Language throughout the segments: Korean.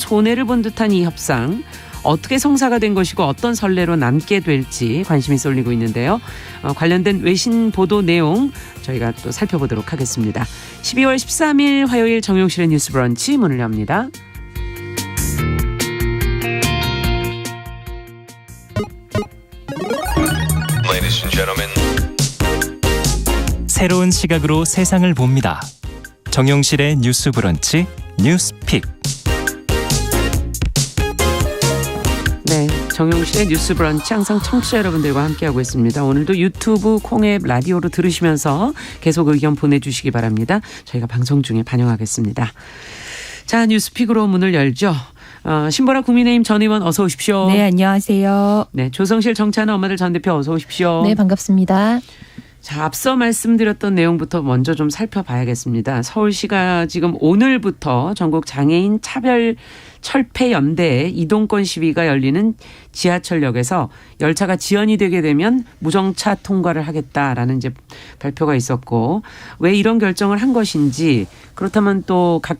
손해를 본 듯한 이 협상. 어떻게 성사가 된 것이고 어떤 선례로 남게 될지 관심이 쏠리고 있는데요. 관련된 외신 보도 내용 저희가 또 살펴보도록 하겠습니다. 12월 13일 화요일 정용실의 뉴스 브런치 문을 엽니다. Ladies and gentlemen. 새로운 시각으로 세상을 봅니다. 정용실의 뉴스 브런치 뉴스픽. 네, 정용실의 뉴스 브런치 항상 청취자 여러분들과 함께하고 있습니다. 오늘도 유튜브, 콩앱, 라디오로 들으시면서 계속 의견 보내주시기 바랍니다. 저희가 방송 중에 반영하겠습니다. 자, 뉴스픽으로 문을 열죠. 신보라 국민의힘 전 의원 어서 오십시오. 네, 안녕하세요. 네, 조성실 정치하는 엄마들 전 대표 어서 오십시오. 네, 반갑습니다. 자, 앞서 말씀드렸던 내용부터 먼저 좀 살펴봐야겠습니다. 서울시가 지금 오늘부터 전국 장애인 차별 철폐 연대의 이동권 시위가 열리는 지하철역에서 열차가 지연이 되게 되면 무정차 통과를 하겠다라는 이제 발표가 있었고, 왜 이런 결정을 한 것인지, 그렇다면 또 각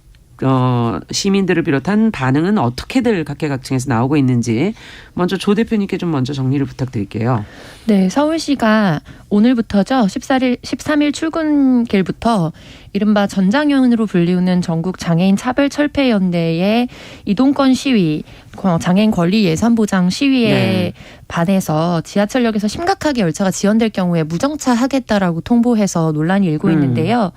시민들을 비롯한 반응은 어떻게들 각계각층에서 나오고 있는지 먼저 조 대표님께 좀 먼저 정리를 부탁드릴게요. 네, 서울시가 오늘부터죠. 13일 출근길부터 이른바 전장현으로 불리우는 전국 장애인 차별철폐연대의 이동권 시위, 장애인 권리 예산 보장 시위에 네. 반해서 지하철역에서 심각하게 열차가 지연될 경우에 무정차 하겠다라고 통보해서 논란이 일고 있는데요.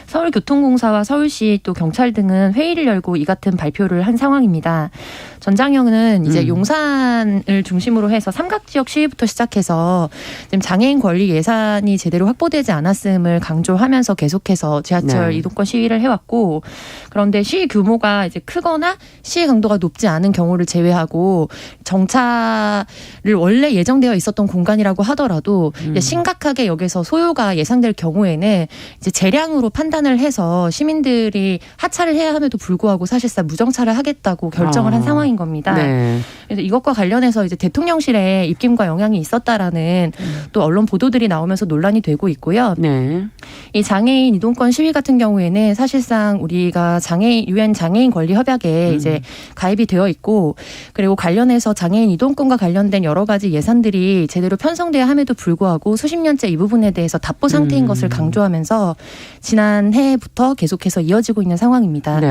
서울교통공사와 서울시 또 경찰 등은 회의를 열고 이 같은 발표를 한 상황입니다. 전장현은 이제 용산을 중심으로 해서 삼각지역 시위부터 시작해서 지금 장애인 권리 예산이 제대로 확보되지 않았음을 강조하면서 계속해서 지하철 네. 이동권 시위를 해왔고, 그런데 시위 규모가 이제 크거나 시위 강도가 높지 않은 경우를 제외하고 정차를 원래 예정되어 있었던 공간이라고 하더라도 이제 심각하게 여기서 소요가 예상될 경우에는 이제 재량으로 판단을 해서 시민들이 하차를 해야 함에도 불구하고 사실상 무정차를 하겠다고 결정을 한 상황인 겁니다. 네. 그래서 이것과 관련해서 이제 대통령실의 입김과 영향이 있었다라는 또 언론 보도들이 나오면서 논란이 되고 있고요. 네. 이 장애인 이동권 시위 같은 경우에는 사실상 우리가 유엔 장애인 권리 협약에 이제 가입이 되어 있고, 그리고 관련해서 장애인 이동권과 관련된 여러 가지 예산들이 제대로 편성돼야 함에도 불구하고 수십 년째 이 부분에 대해서 답보 상태인 것을 강조하면서 지난해부터 계속해서 이어지고 있는 상황입니다.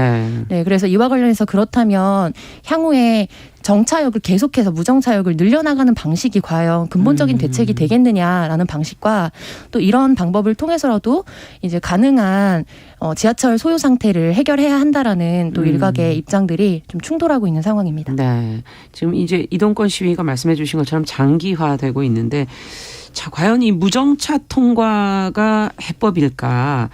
네, 그래서 이와 관련해서 그렇다면 향후에 정차역을 계속해서 무정차역을 늘려나가는 방식이 과연 근본적인 대책이 되겠느냐라는 방식과 또 이런 방법을 통해서라도 이제 가능한 지하철 소요 상태를 해결해야 한다라는 또 일각의 입장들이 좀 충돌하고 있는 상황입니다. 네. 지금 이제 이동권 시위가 말씀해 주신 것처럼 장기화되고 있는데, 자, 과연 이 무정차 통과가 해법일까?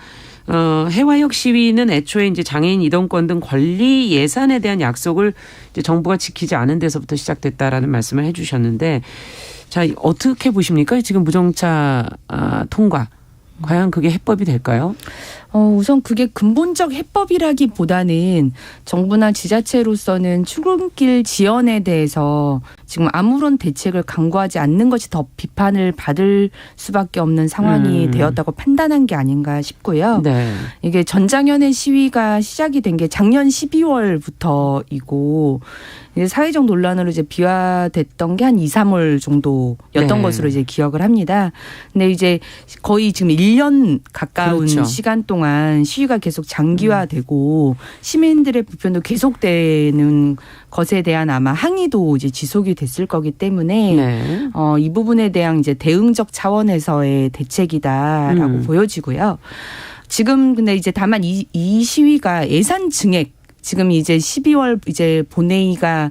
해화역 시위는 애초에 이제 장애인 이동권 등 권리 예산에 대한 약속을 이제 정부가 지키지 않은 데서부터 시작됐다라는 말씀을 해주셨는데, 자, 어떻게 보십니까? 지금 무정차 통과. 과연 그게 해법이 될까요? 우선 그게 근본적 해법이라기보다는 정부나 지자체로서는 출근길 지연에 대해서 지금 아무런 대책을 강구하지 않는 것이 더 비판을 받을 수밖에 없는 상황이 되었다고 판단한 게 아닌가 싶고요. 네. 이게 전장현의 시위가 시작이 된 게 작년 12월부터이고 사회적 논란으로 이제 비화됐던 게 한 2, 3월 정도였던 네. 것으로 이제 기억을 합니다. 근데 이제 거의 지금 1년 가까운 그렇죠. 시간 동안 시위가 계속 장기화되고 시민들의 불편도 계속되는 것에 대한 아마 항의도 이제 지속이 됐을 거기 때문에 네. 이 부분에 대한 이제 대응적 차원에서의 대책이다라고 보여지고요. 지금 근데 이제 다만 이 시위가 예산 증액, 지금 이제 12월 이제 본회의가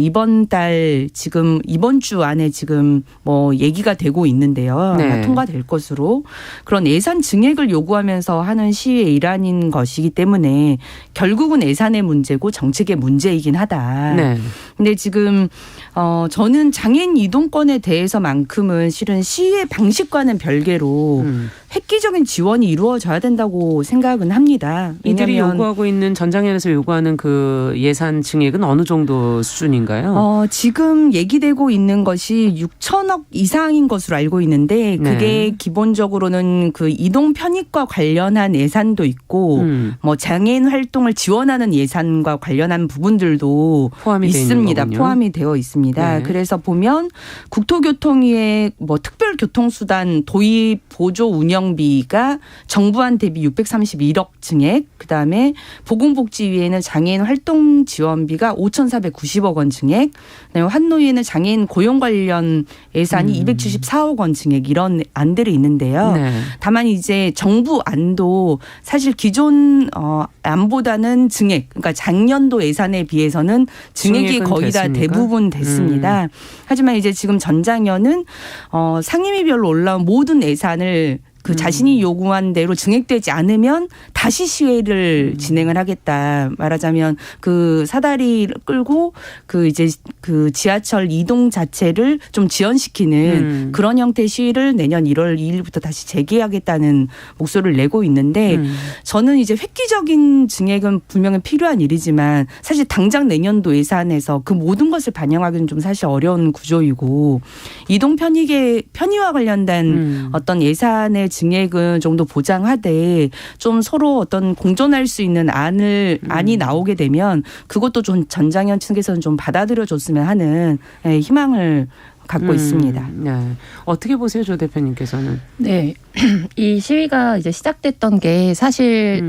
이번 달 지금 이번 주 안에 지금 뭐 얘기가 되고 있는데요. 네. 아마 통과될 것으로 그런 예산 증액을 요구하면서 하는 시위의 일환인 것이기 때문에 결국은 예산의 문제고 정책의 문제이긴 하다. 네. 근데 지금 저는 장애인 이동권에 대해서만큼은 실은 시위의 방식과는 별개로 획기적인 지원이 이루어져야 된다고 생각은 합니다. 이들이 왜냐하면 요구하고 있는 전장현에서 요구하는 그 예산 증액은 어느 정도 수준이 수준인가요? 지금 얘기되고 있는 것이 6천억 이상인 것으로 알고 있는데 그게 기본적으로는 그 이동 편익과 관련한 예산도 있고 뭐 장애인 활동을 지원하는 예산과 관련한 부분들도 포함이 있습니다. 포함이 되어 있습니다. 네. 그래서 보면 국토교통위의 뭐 특별교통수단 도입 보조 운영비가 정부안 대비 631억 증액, 그다음에 보건복지위에는 장애인 활동 지원비가 5,490억 원 증액, 그다음에 환노위에는 장애인 고용 관련 예산이 274억 원 증액 이런 안들이 있는데요. 네. 다만 이제 정부 안도 사실 기존 안보다는 증액, 그러니까 작년도 예산에 비해서는 증액이 거의 다 대부분 됐습니다. 하지만 이제 지금 전장현은 상임위별로 올라온 모든 예산을 그 자신이 요구한 대로 증액되지 않으면 다시 시위를 진행을 하겠다. 말하자면 그 사다리를 끌고 그 이제 그 지하철 이동 자체를 좀 지연시키는 그런 형태의 시위를 내년 1월 2일부터 다시 재개하겠다는 목소리를 내고 있는데 저는 이제 획기적인 증액은 분명히 필요한 일이지만 사실 당장 내년도 예산에서 그 모든 것을 반영하기는 좀 사실 어려운 구조이고 이동 편의와 관련된 어떤 예산의 증액은 정도 보장하되 좀 서로 어떤 공존할 수 있는 안이 나오게 되면 그것도 좀 전장현 측에서는 좀 받아들여줬으면 하는 희망을 갖고 있습니다. 네. 어떻게 보세요, 조 대표님께서는? 네, 이 시위가 이제 시작됐던 게 사실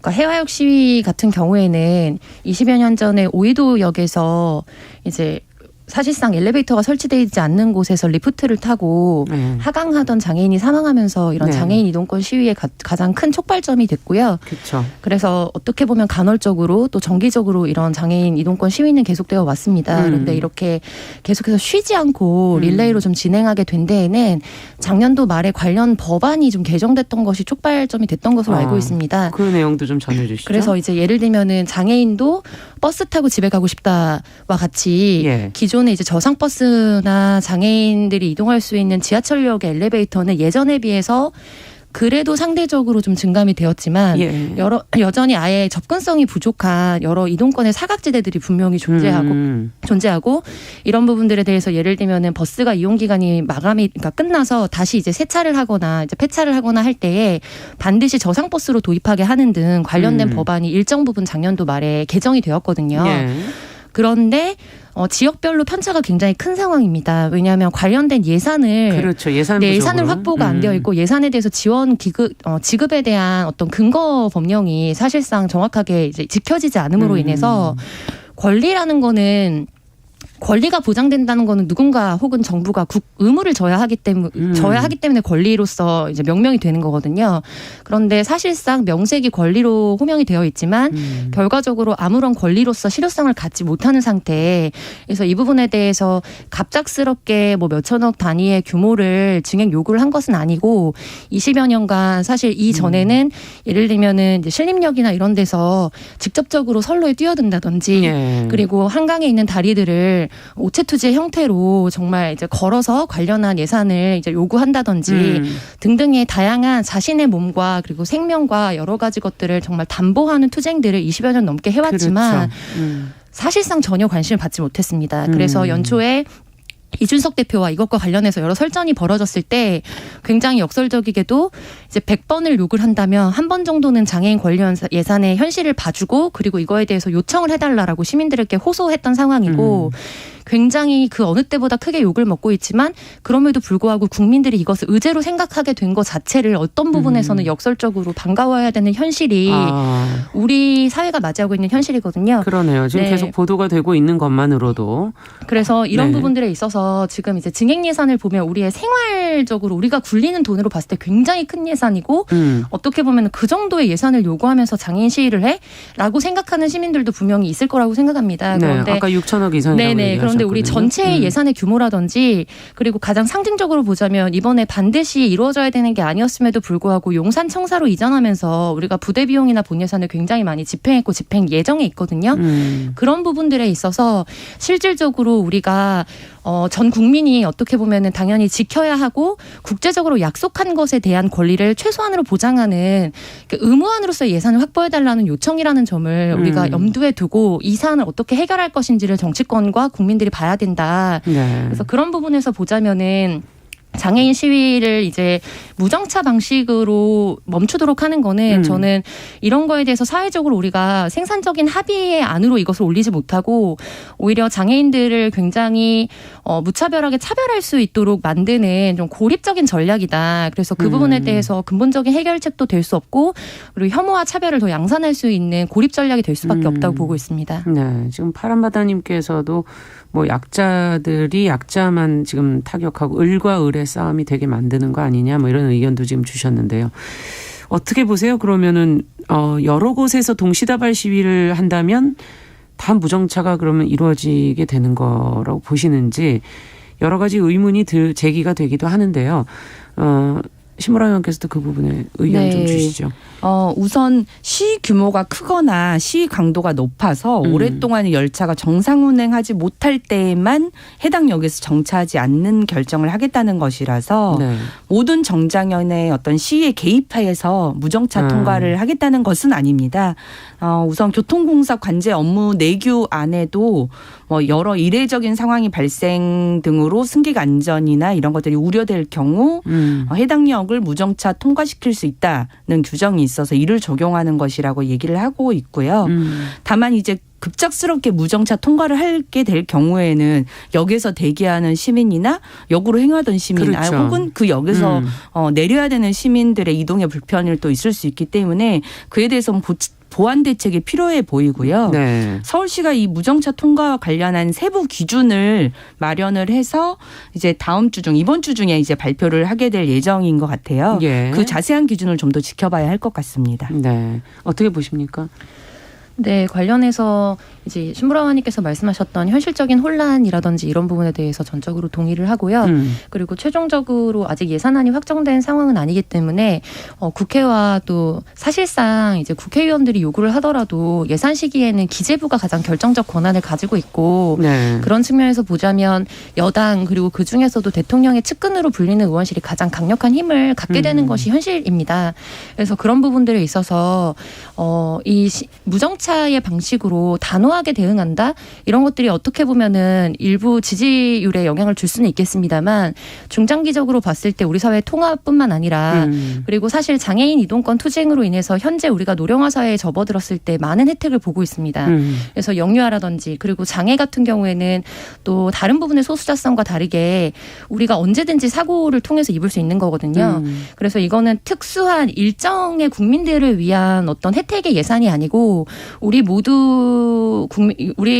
그러니까 해화역 시위 같은 경우에는 20여 년 전에 오이도역에서 이제 사실상 엘리베이터가 설치되지 않는 곳에서 리프트를 타고 하강하던 장애인이 사망하면서 이런 장애인 이동권 시위의 가장 큰 촉발점이 됐고요. 그렇죠. 그래서 어떻게 보면 간헐적으로 또 정기적으로 이런 장애인 이동권 시위는 계속되어 왔습니다. 그런데 이렇게 계속해서 쉬지 않고 릴레이로 좀 진행하게 된 데에는 작년도 말에 관련 법안이 좀 개정됐던 것이 촉발점이 됐던 것으로 알고 있습니다. 그 내용도 좀 전해주시죠. 그래서 이제 예를 들면은 장애인도 버스 타고 집에 가고 싶다와 같이 기존에 이제 저상버스나 장애인들이 이동할 수 있는 지하철역의 엘리베이터는 예전에 비해서 그래도 상대적으로 좀 증감이 되었지만 여전히 아예 접근성이 부족한 여러 이동권의 사각지대들이 분명히 존재하고 이런 부분들에 대해서 예를 들면은 버스가 이용 기간이 그러니까 끝나서 다시 이제 세차를 하거나 이제 폐차를 하거나 할 때에 반드시 저상버스로 도입하게 하는 등 관련된 법안이 일정 부분 작년도 말에 개정이 되었거든요. 그런데 지역별로 편차가 굉장히 큰 상황입니다. 왜냐하면 관련된 예산을 그렇죠. 예산을 확보가 안 되어 있고 예산에 대해서 지원 지급에 대한 어떤 근거 법령이 사실상 정확하게 이제 지켜지지 않음으로 인해서 권리라는 거는 권리가 보장된다는 거는 누군가 혹은 정부가 의무를 져야 하기 때문에 권리로서 이제 명명이 되는 거거든요. 그런데 사실상 명색이 권리로 호명이 되어 있지만 결과적으로 아무런 권리로서 실효성을 갖지 못하는 상태. 그래서 이 부분에 대해서 갑작스럽게 뭐 몇천억 단위의 규모를 증액 요구를 한 것은 아니고 20여 년간 사실 이전에는 예를 들면은 이제 신림역이나 이런 데서 직접적으로 선로에 뛰어든다든지 그리고 한강에 있는 다리들을 오체투지의 형태로 정말 이제 걸어서 관련한 예산을 이제 요구한다든지 등등의 다양한 자신의 몸과 그리고 생명과 여러 가지 것들을 정말 담보하는 투쟁들을 20여 년 넘게 해왔지만 사실상 전혀 관심을 받지 못했습니다. 그래서 연초에 이준석 대표와 이것과 관련해서 여러 설전이 벌어졌을 때 굉장히 역설적이게도 이제 100번을 욕을 한다면 한 번 정도는 장애인 관련 예산의 현실을 봐주고 그리고 이거에 대해서 요청을 해달라라고 시민들에게 호소했던 상황이고 굉장히 그 어느 때보다 크게 욕을 먹고 있지만 그럼에도 불구하고 국민들이 이것을 의제로 생각하게 된 것 자체를 어떤 부분에서는 역설적으로 반가워야 되는 현실이 우리 사회가 맞이하고 있는 현실이거든요. 그러네요. 지금 계속 보도가 되고 있는 것만으로도. 그래서 이런 부분들에 있어서 지금 이제 증액 예산을 보면 우리의 생활적으로 우리가 굴리는 돈으로 봤을 때 굉장히 큰 예산이고 어떻게 보면 그 정도의 예산을 요구하면서 장애인 시위를 해? 라고 생각하는 시민들도 분명히 있을 거라고 생각합니다. 그런데 아까 6천억 이상이라고 그런데 우리 전체 예산의 규모라든지 그리고 가장 상징적으로 보자면 이번에 반드시 이루어져야 되는 게 아니었음에도 불구하고 용산 청사로 이전하면서 우리가 부대 비용이나 본 예산을 굉장히 많이 집행했고 집행 예정에 있거든요. 그런 부분들에 있어서 실질적으로 우리가 전 국민이 어떻게 보면은 당연히 지켜야 하고 국제적으로 약속한 것에 대한 권리를 최소한으로 보장하는 의무안으로서의 예산을 확보해달라는 요청이라는 점을 우리가 염두에 두고 이 사안을 어떻게 해결할 것인지를 정치권과 국민들이 봐야 된다. 네. 그래서 그런 부분에서 보자면은 장애인 시위를 이제 무정차 방식으로 멈추도록 하는 거는 저는 이런 거에 대해서 사회적으로 우리가 생산적인 합의의 안으로 이것을 올리지 못하고 오히려 장애인들을 굉장히 무차별하게 차별할 수 있도록 만드는 좀 고립적인 전략이다. 그래서 그 부분에 대해서 근본적인 해결책도 될 수 없고 그리고 혐오와 차별을 더 양산할 수 있는 고립 전략이 될 수밖에 없다고 보고 있습니다. 네, 지금 파란바다님께서도 뭐 약자들이 약자만 지금 타격하고 을과 을의 싸움이 되게 만드는 거 아니냐 뭐 이런 의견도 지금 주셨는데요. 어떻게 보세요? 그러면은 여러 곳에서 동시다발 시위를 한다면 다 무정차가 그러면 이루어지게 되는 거라고 보시는지 여러 가지 의문이 제기가 되기도 하는데요. 신보라 의원께서도 그 부분에 의견 좀 주시죠. 우선 시위 규모가 크거나 시위 강도가 높아서 오랫동안 열차가 정상 운행하지 못할 때에만 해당 역에서 정차하지 않는 결정을 하겠다는 것이라서 네. 모든 정장연의 어떤 시위에 개입하여서 무정차 통과를 하겠다는 것은 아닙니다. 우선 교통공사 관제 업무 내규 안에도 뭐 여러 이례적인 상황이 발생 등으로 승객 안전이나 이런 것들이 우려될 경우 해당 역을 무정차 통과시킬 수 있다는 규정이 있어서 이를 적용하는 것이라고 얘기를 하고 있고요. 다만 이제 급작스럽게 무정차 통과를 하게 될 경우에는 역에서 대기하는 시민이나 역으로 행하던 시민 그렇죠. 혹은 그 역에서 내려야 되는 시민들의 이동에 불편이 또 있을 수 있기 때문에 그에 대해서는 보완 대책이 필요해 보이고요. 네. 서울시가 이 무정차 통과와 관련한 세부 기준을 마련을 해서 이제 다음 주 중 이번 주 중에 이제 발표를 하게 될 예정인 것 같아요. 예. 그 자세한 기준을 좀 더 지켜봐야 할 것 같습니다. 네. 어떻게 보십니까? 네, 관련해서 이제 신보라 의원님께서 말씀하셨던 현실적인 혼란이라든지 이런 부분에 대해서 전적으로 동의를 하고요. 그리고 최종적으로 아직 예산안이 확정된 상황은 아니기 때문에 국회와 또 사실상 이제 국회의원들이 요구를 하더라도 예산 시기에는 기재부가 가장 결정적 권한을 가지고 있고 네. 그런 측면에서 보자면 여당 그리고 그 중에서도 대통령의 측근으로 불리는 의원실이 가장 강력한 힘을 갖게 되는 것이 현실입니다. 그래서 그런 부분들에 있어서 이 무정차의 방식으로 단호하게 대응한다 이런 것들이 어떻게 보면은 일부 지지율에 영향을 줄 수는 있겠습니다만 중장기적으로 봤을 때 우리 사회 통합뿐만 아니라 그리고 사실 장애인 이동권 투쟁으로 인해서 현재 우리가 노령화 사회에 접어들었을 때 많은 혜택을 보고 있습니다. 그래서 영유아라든지 그리고 장애 같은 경우에는 또 다른 부분의 소수자성과 다르게 우리가 언제든지 사고를 통해서 입을 수 있는 거거든요. 그래서 이거는 특수한 일정의 국민들을 위한 어떤 혜택의 예산이 아니고 우리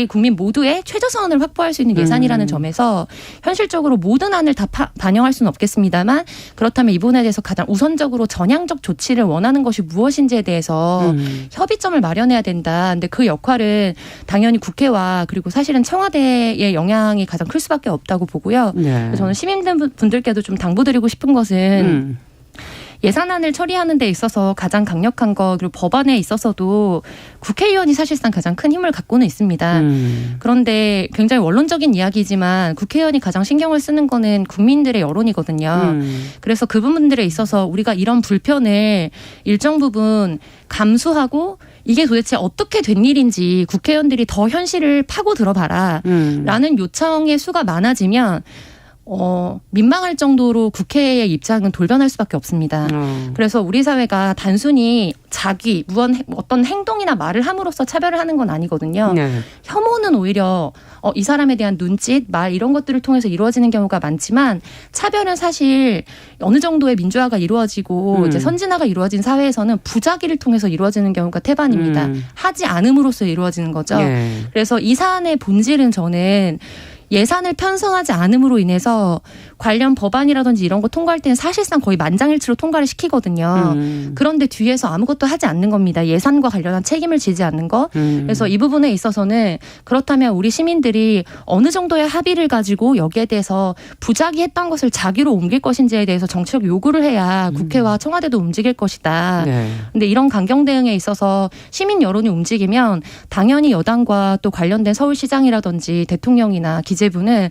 국민 모두의 최저선을 확보할 수 있는 예산이라는 점에서 현실적으로 모든 안을 다 반영할 수는 없겠습니다만 그렇다면 이 부분에 대해서 가장 우선적으로 전향적 조치를 원하는 것이 무엇인지에 대해서 협의점을 마련해야 된다. 근데 그 역할은 당연히 국회와 그리고 사실은 청와대의 영향이 가장 클 수밖에 없다고 보고요. 네. 저는 시민분들께도 좀 당부드리고 싶은 것은 예산안을 처리하는 데 있어서 가장 강력한 거 그리고 법안에 있어서도 국회의원이 사실상 가장 큰 힘을 갖고는 있습니다. 그런데 굉장히 원론적인 이야기지만 국회의원이 가장 신경을 쓰는 거는 국민들의 여론이거든요. 그래서 그 부분들에 있어서 우리가 이런 불편을 일정 부분 감수하고 이게 도대체 어떻게 된 일인지 국회의원들이 더 현실을 파고 들어봐라 라는 요청의 수가 많아지면 민망할 정도로 국회의 입장은 돌변할 수밖에 없습니다. 그래서 우리 사회가 단순히 어떤 행동이나 말을 함으로써 차별을 하는 건 아니거든요. 네. 혐오는 오히려 이 사람에 대한 눈짓, 말 이런 것들을 통해서 이루어지는 경우가 많지만 차별은 사실 어느 정도의 민주화가 이루어지고 이제 선진화가 이루어진 사회에서는 부작위를 통해서 이루어지는 경우가 태반입니다. 하지 않음으로써 이루어지는 거죠. 네. 그래서 이 사안의 본질은 저는 예산을 편성하지 않음으로 인해서 관련 법안이라든지 이런 거 통과할 때는 사실상 거의 만장일치로 통과를 시키거든요. 그런데 뒤에서 아무것도 하지 않는 겁니다. 예산과 관련한 책임을 지지 않는 거. 그래서 이 부분에 있어서는 그렇다면 우리 시민들이 어느 정도의 합의를 가지고 여기에 대해서 부작위했던 것을 자기로 옮길 것인지에 대해서 정치적 요구를 해야 국회와 청와대도 움직일 것이다. 네. 근데 이런 강경 대응에 있어서 시민 여론이 움직이면 당연히 여당과 또 관련된 서울시장이라든지 대통령이나 기재부가 기재부는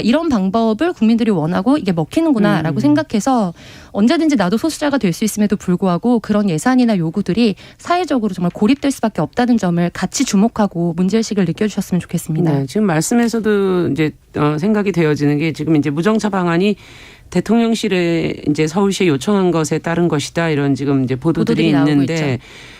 이런 방법을 국민들이 원하고 이게 먹히는구나라고 생각해서 언제든지 나도 소수자가 될 수 있음에도 불구하고 그런 예산이나 요구들이 사회적으로 정말 고립될 수밖에 없다는 점을 같이 주목하고 문제의식을 느껴주셨으면 좋겠습니다. 네, 지금 말씀에서도 이제 생각이 되어지는 게 지금 이제 무정차 방안이 대통령실에 이제 서울시에 요청한 것에 따른 것이다 이런 지금 이제 보도들이 있는데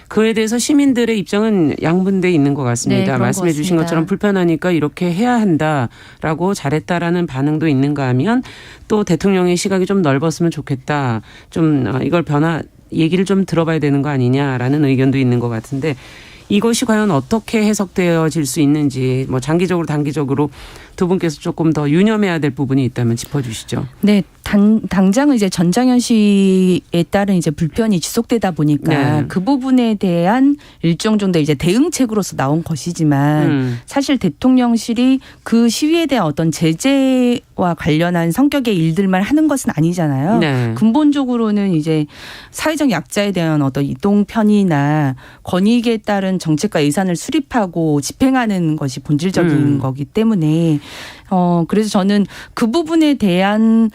그에 대해서 시민들의 입장은 양분돼 있는 것 같습니다. 네, 말씀해 주신 것처럼 불편하니까 이렇게 해야 한다라고 잘했다라는 반응도 있는가 하면 또 대통령의 시각이 좀 넓었으면 좋겠다. 좀 이걸 얘기를 좀 들어봐야 되는 거 아니냐라는 의견도 있는 것 같은데 이것이 과연 어떻게 해석되어질 수 있는지 뭐 장기적으로 단기적으로 두 분께서 조금 더 유념해야 될 부분이 있다면 짚어주시죠. 네, 당장은 이제 전장현 씨에 따른 이제 불편이 지속되다 보니까 그 부분에 대한 일정 정도 이제 대응책으로서 나온 것이지만 사실 대통령실이 그 시위에 대한 어떤 제재와 관련한 성격의 일들만 하는 것은 아니잖아요. 네. 근본적으로는 이제 사회적 약자에 대한 어떤 이동 편의나 권익에 따른 정책과 예산을 수립하고 집행하는 것이 본질적인 거기 때문에 그래서 저는 그 부분에 대한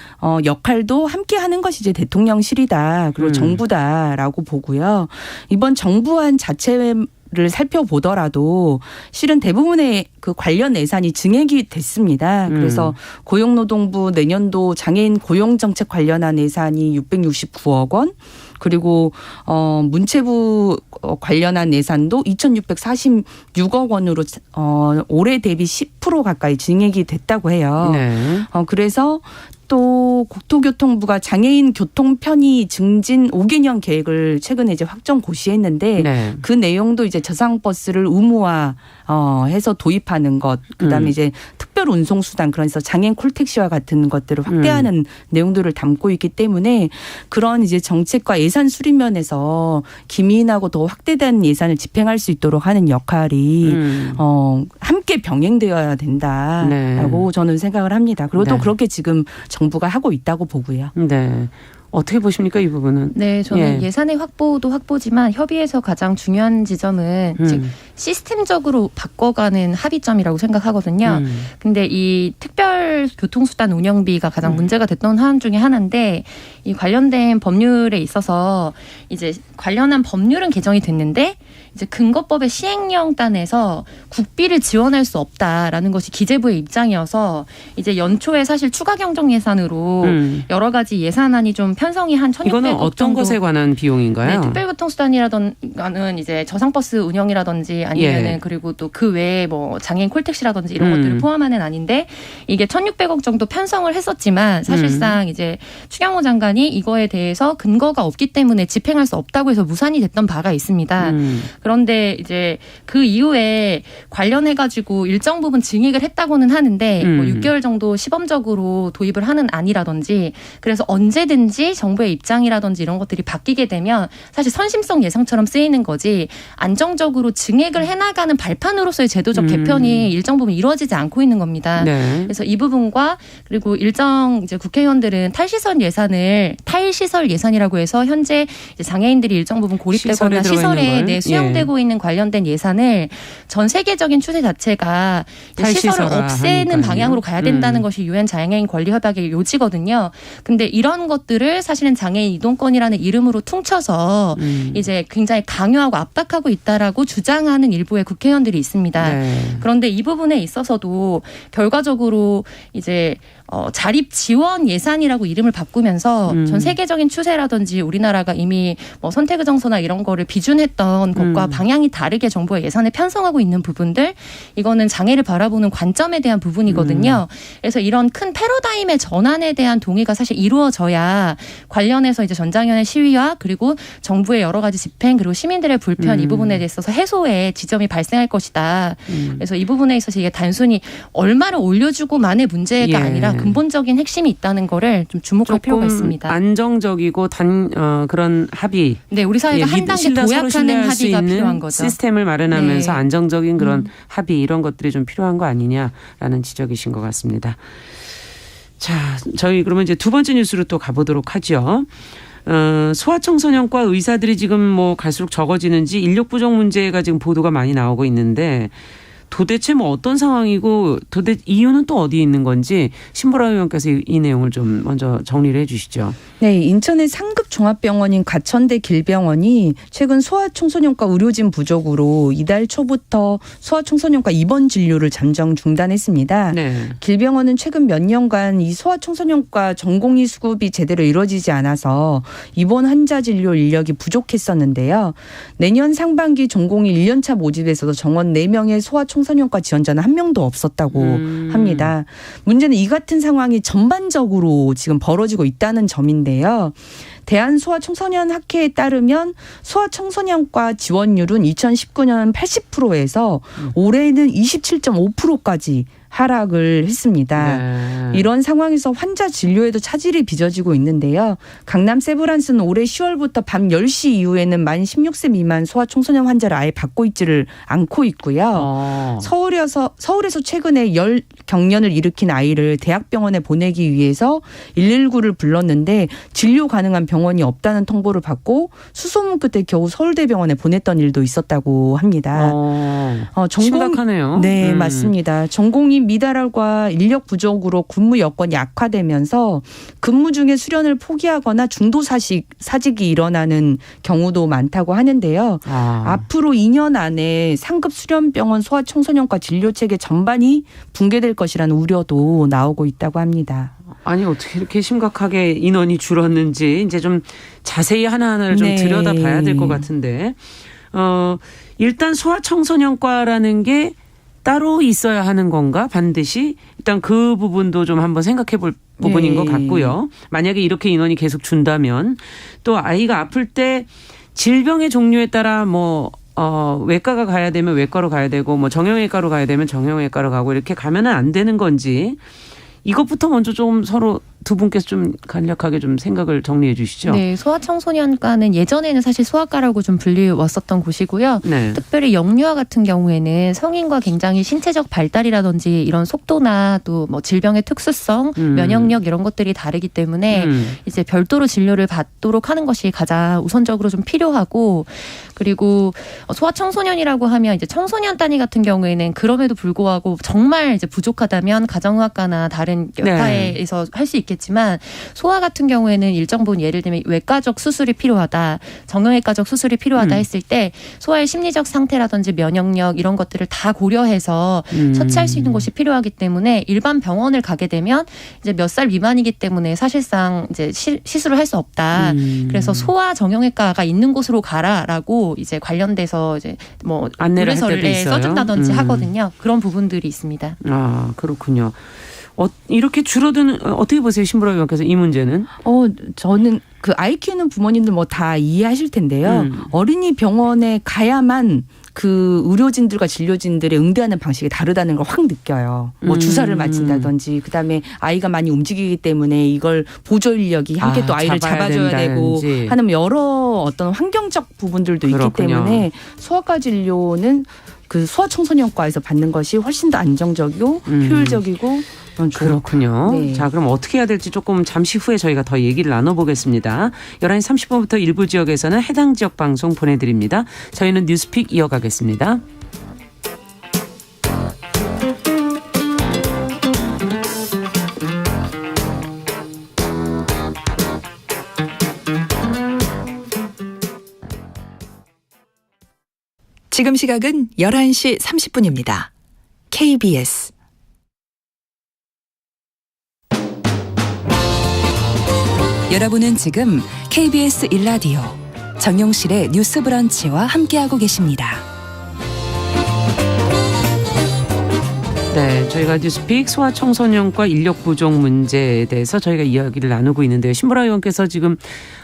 역할도 함께 하는 것이 이제 대통령실이다. 그리고 정부다라고 보고요. 이번 정부안 자체를 살펴보더라도 실은 대부분의 그 관련 예산이 증액이 됐습니다. 그래서 고용노동부 내년도 장애인 고용정책 관련한 예산이 669억 원. 그리고 문체부 관련한 예산도 2,646억 원으로 올해 대비 10% 가까이 증액이 됐다고 해요. 네. 그래서 또 국토교통부가 장애인 교통 편의 증진 5개년 계획을 최근에 이제 확정 고시했는데 네. 그 내용도 이제 저상버스를 의무화 해서 도입하는 것, 그다음에 이제 특별 운송 수단, 그래서 장애인 콜택시와 같은 것들을 확대하는 내용들을 담고 있기 때문에 그런 이제 정책과 예산 수립 면에서 기민하고 더 확대된 예산을 집행할 수 있도록 하는 역할이 함께 병행되어야 된다라고 저는 생각을 합니다. 그리고 또 그렇게 지금 정부가 하고 있다고 보고요. 네. 어떻게 보십니까 이 부분은? 네, 저는 예산의 확보도 확보지만 협의에서 가장 중요한 지점은 즉 시스템적으로 바꿔가는 합의점이라고 생각하거든요. 근데 이 특별 교통수단 운영비가 가장 문제가 됐던 사안 중에 하나인데 이 관련된 법률에 있어서 이제 관련한 법률은 개정이 됐는데 이제 근거법의 시행령단에서 국비를 지원할 수 없다라는 것이 기재부의 입장이어서 이제 연초에 사실 추가 경정 예산으로 여러 가지 예산안이 좀 편성이 한 1,600억 이거는 어떤 정도. 것에 관한 비용인가요? 네, 특별교통수단이라든가는 이제 저상버스 운영이라든지 아니면은 그리고 또 그 외에 뭐 장애인 콜택시라든지 이런 것들을 포함하는 아닌데 이게 1,600억 정도 편성을 했었지만 사실상 이제 추경호 장관이 이거에 대해서 근거가 없기 때문에 집행할 수 없다고 해서 무산이 됐던 바가 있습니다. 그런데 이제 그 이후에 관련해가지고 일정 부분 증액을 했다고는 하는데 뭐 6개월 정도 시범적으로 도입을 하는 안이라든지 그래서 언제든지 정부의 입장이라든지 이런 것들이 바뀌게 되면 사실 선심성 예상처럼 쓰이는 거지 안정적으로 증액을 해나가는 발판으로서의 제도적 개편이 일정 부분 이루어지지 않고 있는 겁니다. 네. 그래서 이 부분과 그리고 일정 이제 국회의원들은 탈시설 예산이라고 해서 현재 이제 장애인들이 일정 부분 고립되거나 시설에 수용되고 있는 관련된 예산을 전 세계적인 추세 자체가 시설을 없애는 방향으로 가야 된다는 것이 유엔 장애인 권리 협약의 요지거든요. 근데 이런 것들을 사실은 장애인 이동권이라는 이름으로 퉁쳐서 이제 굉장히 강요하고 압박하고 있다라고 주장하는 일부의 국회의원들이 있습니다. 네. 그런데 이 부분에 있어서도 결과적으로 이제 자립 지원 예산이라고 이름을 바꾸면서 전 세계적인 추세라든지 우리나라가 이미 뭐 선택의 정서나 이런 거를 비준했던 것과 방향이 다르게 정부가 예산을 편성하고 있는 부분들 이거는 장애를 바라보는 관점에 대한 부분이거든요. 그래서 이런 큰 패러다임의 전환에 대한 동의가 사실 이루어져야 관련해서 이제 전장현의 시위와 그리고 정부의 여러 가지 집행 그리고 시민들의 불편 이 부분에 있어서 해소의 지점이 발생할 것이다. 그래서 이 부분에 있어서 이게 단순히 얼마를 올려주고만의 문제가 아니라 근본적인 핵심이 있다는 거를 좀 주목할 필요가 있습니다. 안정적이고 그런 합의. 네, 우리 사회가 한 단계 도약하는 합의가 필요한 거죠. 시스템을 마련하면서 안정적인 그런 합의 이런 것들이 좀 필요한 거 아니냐라는 지적이신 것 같습니다. 자, 저희 그러면 이제 두 번째 뉴스로 또 가보도록 하죠. 소아청소년과 의사들이 지금 뭐 갈수록 적어지는지 인력 부족 문제가 지금 보도가 많이 나오고 있는데 도대체 뭐 어떤 상황이고 이유는 또 어디에 있는 건지 신보라 의원께서 이 내용을 좀 먼저 정리를 해 주시죠. 네, 인천의 상급 종합병원인 가천대 길병원이 최근 소아청소년과 의료진 부족으로 이달 초부터 소아청소년과 입원 진료를 잠정 중단했습니다. 네. 길병원은 최근 몇 년간 이 소아청소년과 전공의 수급이 제대로 이루어지지 않아서 입원 환자 진료 인력이 부족했었는데요. 내년 상반기 전공의 1년차 모집에서도 정원 4명의 소아청소년과 지원자는 1명도 없었다고 합니다. 문제는 이 같은 상황이 전반적으로 지금 벌어지고 있다는 점인데요. 대한소아청소년학회에 따르면 소아청소년과 지원율은 2019년 80%에서 올해는 27.5%까지 하락을 했습니다. 네. 이런 상황에서 환자 진료에도 차질이 빚어지고 있는데요. 강남 세브란스는 올해 10월부터 밤 10시 이후에는 만 16세 미만 소아청소년 환자를 아예 받고 있지를 않고 있고요. 서울에서 최근에 열 경련을 일으킨 아이를 대학병원에 보내기 위해서 119를 불렀는데 진료 가능한 병원이 없다는 통보를 받고 수소문 끝에 겨우 서울대병원에 보냈던 일도 있었다고 합니다. 심각하네요. 네, 맞습니다. 전공의 미달과 인력 부족으로 근무 여건이 악화되면서 근무 중에 수련을 포기하거나 중도 사직이 일어나는 경우도 많다고 하는데요. 앞으로 2년 안에 상급 수련병원 소아청소년과 진료체계 전반이 붕괴될 것이라는 우려도 나오고 있다고 합니다. 아니 어떻게 이렇게 심각하게 인원이 줄었는지 이제 좀 자세히 하나하나를 좀 들여다봐야 될 것 같은데 일단 소아청소년과라는 게 따로 있어야 하는 건가 반드시 일단 그 부분도 좀 한번 생각해 볼 부분인 것 같고요. 만약에 이렇게 인원이 계속 준다면 또 아이가 아플 때 질병의 종류에 따라 뭐 외과가 가야 되면 외과로 가야 되고 뭐 정형외과로 가야 되면 정형외과로 가고 이렇게 가면은 안 되는 건지 이것부터 먼저 좀 서로 두 분께서 좀 간략하게 좀 생각을 정리해 주시죠. 네, 소아청소년과는 예전에는 사실 소아과라고 좀 불리웠었던 곳이고요. 네. 특별히 영유아 같은 경우에는 성인과 굉장히 신체적 발달이라든지 이런 속도나 또 뭐 질병의 특수성, 면역력 이런 것들이 다르기 때문에 이제 별도로 진료를 받도록 하는 것이 가장 우선적으로 좀 필요하고 그리고 소아청소년이라고 하면 이제 청소년 단위 같은 경우에는 그럼에도 불구하고 정말 이제 부족하다면 가정의학과나 다른 여타에서 할 수 있겠지만 소아 같은 경우에는 일정 부분 예를 들면 외과적 수술이 필요하다, 정형외과적 수술이 필요하다 했을 때 소아의 심리적 상태라든지 면역력 이런 것들을 다 고려해서 처치할 수 있는 곳이 필요하기 때문에 일반 병원을 가게 되면 이제 몇 살 미만이기 때문에 사실상 이제 시술을 할 수 없다. 그래서 소아 정형외과가 있는 곳으로 가라라고 이제 관련돼서 이제 뭐 안내를 할 때도 있어요. 써준다든지 하거든요. 그런 부분들이 있습니다. 아 그렇군요. 이렇게 줄어드는 어떻게 보세요, 신보라 의원께서 이 문제는? 저는 그 아이 키우는 부모님들 뭐 다 이해하실 텐데요. 어린이 병원에 가야만 그 의료진들과 진료진들의 응대하는 방식이 다르다는 걸 확 느껴요. 뭐 주사를 맞힌다든지 그다음에 아이가 많이 움직이기 때문에 이걸 보조 인력이 함께 또 아이를 잡아줘야 되고 하는 여러 어떤 환경적 부분들도 그렇군요. 있기 때문에 소아과 진료는 그 소아청소년과에서 받는 것이 훨씬 더 안정적이고 효율적이고 그렇군요. 네. 자, 그럼 어떻게 해야 될지 조금 잠시 후에 저희가 더 얘기를 나눠보겠습니다. 11시 30분부터 일부 지역에서는 해당 지역 방송 보내드립니다. 저희는 뉴스픽 이어가겠습니다. 지금 시각은 11시 30분입니다. KBS 여러분은 지금 KBS 1라디오 정용실의 뉴스 브런치와 함께하고 계십니다. 네, 저희가 뉴스픽 소아청소년과 인력 부족 문제에 대해서 저희가 이야기를 나누고 있는데요. 신보라 의원께서 지금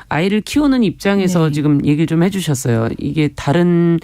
아이를 키우는 입장에서 지금 얘기를 좀 해주셨어요. 이게 다른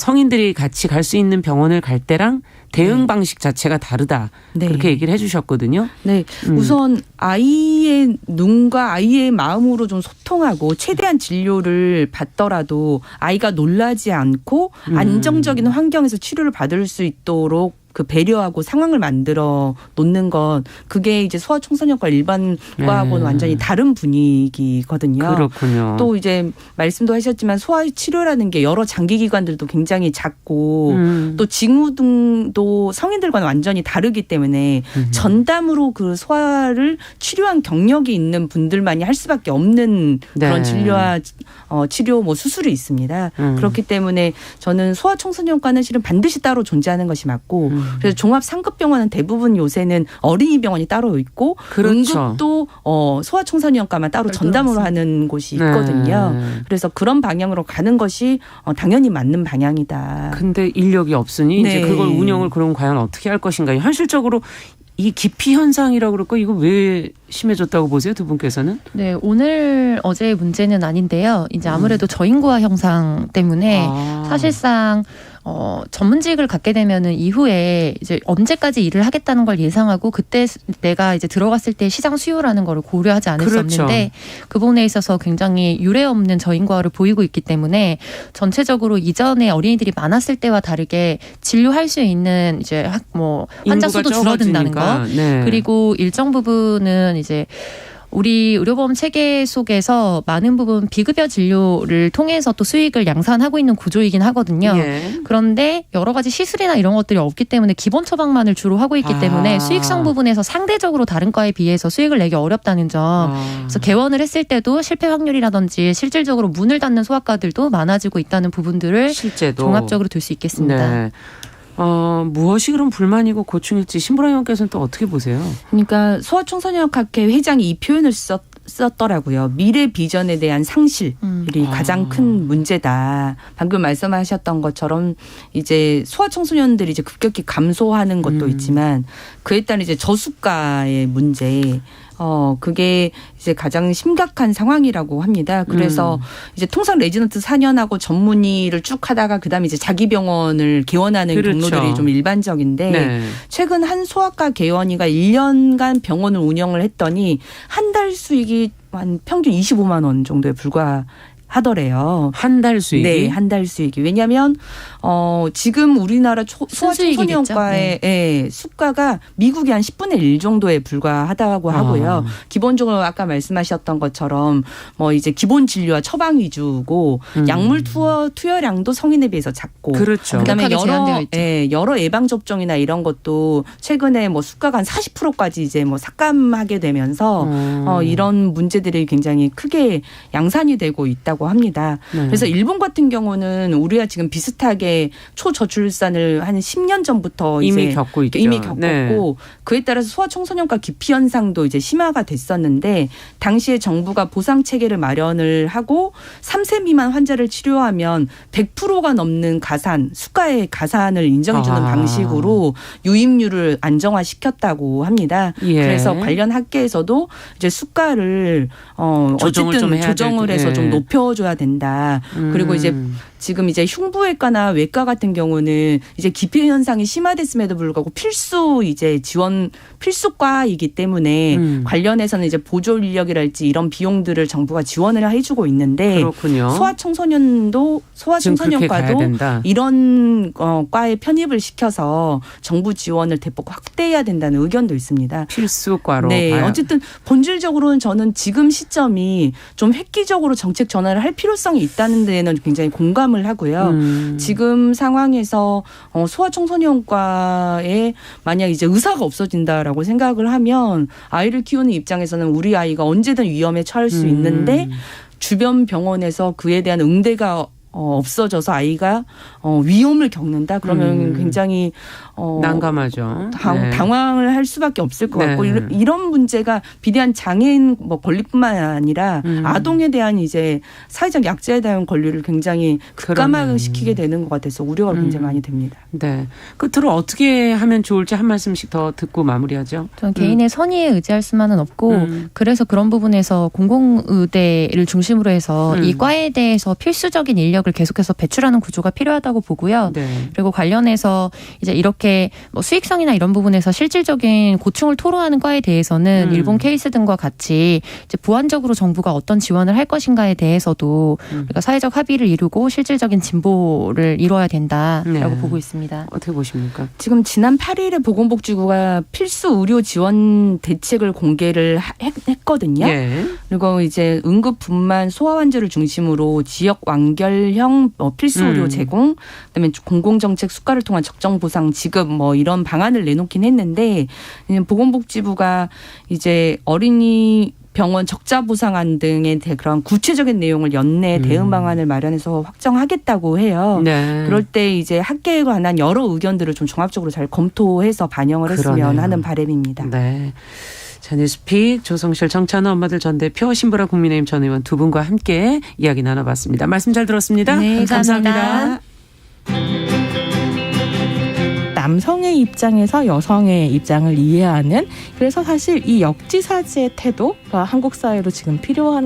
성인들이 같이 갈 수 있는 병원을 갈 때랑 대응 방식 자체가 다르다. 그렇게 얘기를 해주셨거든요. 네, 우선 아이의 눈과 아이의 마음으로 좀 소통하고 최대한 진료를 받더라도 아이가 놀라지 않고 안정적인 환경에서 치료를 받을 수 있도록 그 배려하고 상황을 만들어 놓는 것 그게 이제 소아청소년과 일반과하고는 완전히 다른 분위기거든요. 그렇군요. 또 이제 말씀도 하셨지만 소아 치료라는 게 여러 장기기관들도 굉장히 작고 또 징후등도 성인들과는 완전히 다르기 때문에 전담으로 그 소아를 치료한 경력이 있는 분들만이 할 수밖에 없는 그런 진료와 치료 뭐 수술이 있습니다. 그렇기 때문에 저는 소아청소년과는 실은 반드시 따로 존재하는 것이 맞고 그래서 종합상급병원은 대부분 요새는 어린이병원이 따로 있고 그렇죠. 응급도 소아청소년과만 따로 전담으로 하는 곳이 있거든요. 그래서 그런 방향으로 가는 것이 당연히 맞는 방향이다. 근데 인력이 없으니 이제 그걸 운영을 그럼 과연 어떻게 할 것인가. 현실적으로 이 기피 현상이라고 그럴까 이거 왜 심해졌다고 보세요, 두 분께서는? 네, 오늘 어제의 문제는 아닌데요. 이제 아무래도 저인구화 형상 때문에 사실상 전문직을 갖게 되면은 이후에 이제 언제까지 일을 하겠다는 걸 예상하고 그때 내가 이제 들어갔을 때 시장 수요라는 거를 고려하지 않을 수 없는데 그 부분에 있어서 굉장히 유례 없는 저인구화를 보이고 있기 때문에 전체적으로 이전에 어린이들이 많았을 때와 다르게 진료할 수 있는 이제 환자 수도 줄어든다는 거. 네. 그리고 일정 부분은 이제 우리 의료보험 체계 속에서 많은 부분 비급여 진료를 통해서 또 수익을 양산하고 있는 구조이긴 하거든요. 그런데 여러 가지 시술이나 이런 것들이 없기 때문에 기본 처방만을 주로 하고 있기 때문에 수익성 부분에서 상대적으로 다른 과에 비해서 수익을 내기 어렵다는 점. 그래서 개원을 했을 때도 실패 확률이라든지 실질적으로 문을 닫는 소아과들도 많아지고 있다는 부분들을 실제도 종합적으로 들 수 있겠습니다. 네. 무엇이 그럼 불만이고 고충일지 신보라 의원께서는 또 어떻게 보세요? 그러니까 소아청소년학회 회장이 이 표현을 썼더라고요. 미래 비전에 대한 상실이 가장 큰 문제다. 방금 말씀하셨던 것처럼 이제 소아청소년들이 이제 급격히 감소하는 것도 있지만 그에 따른 이제 저수가의 문제. 그게 이제 가장 심각한 상황이라고 합니다. 그래서 이제 통상 레지던트 4년하고 전문의를 쭉 하다가 그다음에 이제 자기 병원을 개원하는 경로들이 좀 일반적인데 최근 한 소아과 개원이가 1년간 병원을 운영을 했더니 한 달 수익이 한 평균 25만 원 정도에 불과하더래요. 한 달 수익이? 네, 한 달 수익이. 왜냐하면 지금 우리나라 소아청소년과의 수가가 미국이 한 10분의 1 정도에 불과하다고 하고요. 기본적으로 아까 말씀하셨던 것처럼 뭐 이제 기본 진료와 처방 위주고 약물 투여량도 성인에 비해서 작고. 그렇죠. 그다음에 여러 예방 접종이나 이런 것도 최근에 뭐 수가가 한 40%까지 이제 뭐 삭감하게 되면서 이런 문제들이 굉장히 크게 양산이 되고 있다고 합니다. 그래서 일본 같은 경우는 우리가 지금 비슷하게 초저출산을 한 10년 전부터 이미 겪고 있죠. 이미 겪었고 그에 따라서 소아청소년과 기피 현상도 이제 심화가 됐었는데 당시에 정부가 보상 체계를 마련을 하고 3세 미만 환자를 치료하면 100%가 넘는 수가의 가산을 인정해주는 방식으로 유입률을 안정화시켰다고 합니다. 그래서 관련 학계에서도 이제 수가를 어쨌든 조정을 해서 좀 높여줘야 된다. 그리고 이제 지금 이제 흉부외과나 외과 같은 경우는 이제 기피 현상이 심화됐음에도 불구하고 필수과이기 때문에 관련해서는 이제 보조 인력이랄지 이런 비용들을 정부가 지원을 해주고 있는데 소아청소년과도 이런 과에 편입을 시켜서 정부 지원을 대폭 확대해야 된다는 의견도 있습니다. 필수과로. 네, 어쨌든 본질적으로는 저는 지금 시점이 좀 획기적으로 정책 전환을 할 필요성이 있다는 데는 굉장히 공감을 하고요. 지금 상황에서 소아청소년과에 만약 이제 의사가 없어진다라고 생각을 하면 아이를 키우는 입장에서는 우리 아이가 언제든 위험에 처할 수 있는데 주변 병원에서 그에 대한 응대가 없어져서 아이가 위험을 겪는다. 그러면 굉장히 난감하죠. 당황을 할 수밖에 없을 것 같고 이런 문제가 비대한 장애인 권리뿐만 아니라 아동에 대한 이제 사회적 약자에 대한 권리를 굉장히 급감화시키게 되는 것 같아서 우려가 굉장히 많이 됩니다. 네. 끝으로 어떻게 하면 좋을지 한 말씀씩 더 듣고 마무리하죠. 저는 개인의 선의에 의지할 수만은 없고 그래서 그런 부분에서 공공의대를 중심으로 해서 이 과에 대해서 필수적인 인력을 인력을 계속해서 배출하는 구조가 필요하다고 보고요. 네. 그리고 관련해서 이제 이렇게 뭐 수익성이나 이런 부분에서 실질적인 고충을 토로하는 과에 대해서는 일본 케이스 등과 같이 이제 보완적으로 정부가 어떤 지원을 할 것인가에 대해서도 우리가 사회적 합의를 이루고 실질적인 진보를 이뤄야 된다라고 네. 보고 있습니다. 어떻게 보십니까? 지금 지난 8일에 보건복지부가 필수 의료 지원 대책을 공개를 했거든요. 예. 그리고 이제 응급 분만 소아 환자를 중심으로 지역 완결형 필수 의료 제공, 그다음에 공공정책 수가를 통한 적정 보상 지급 뭐 이런 방안을 내놓긴 했는데 보건복지부가 이제 어린이 병원 적자 보상안 등의 그런 구체적인 내용을 연내 대응 방안을 마련해서 확정하겠다고 해요. 네. 그럴 때 이제 학계에 관한 여러 의견들을 좀 종합적으로 잘 검토해서 반영을 했으면 그러네요. 하는 바람입니다. 네. 자, 뉴스픽 조성실 정찬호 엄마들 전 대표 신보라 국민의힘 전 의원 두 분과 함께 이야기 나눠봤습니다. 말씀 잘 들었습니다. 네, 감사합니다. 남성의 입장에서 여성의 입장을 이해하는, 그래서 사실 이 역지사지의 태도가 한국 사회로 지금 필요한